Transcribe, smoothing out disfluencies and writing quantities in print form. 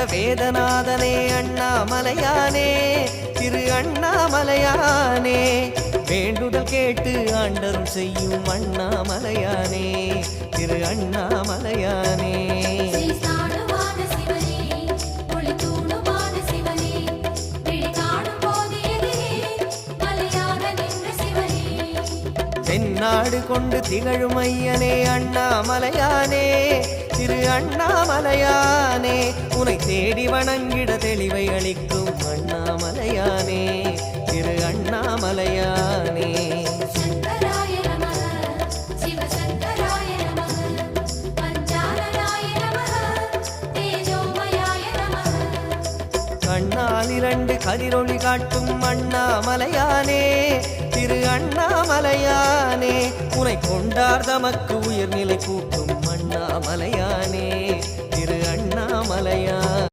வேதநாதனே அண்ணாமலையானே திரு அண்ணாமலையானே வேண்டுதல் கேட்டு ஆண்டருள் செய்யும் அண்ணாமலையானே திரு அண்ணாமலையானே தென்னாடு கொண்டு திகழும் ஐயனே அண்ணாமலையானே திரு அண்ணாமலையானே உனை தேடி வணங்கிட தெளிவை அளிக்கும் அண்ணாமலையானே திரு அண்ணாமலையானே கண்ணால் இரண்டு கதிரொளி காட்டும் அண்ணாமலையானே திரு அண்ணாமலையானே உனை கொண்டார் தமக்கு உயர்நிலை கூட்டும் அண்ணாமலையானே திரு அண்ணாமலையானே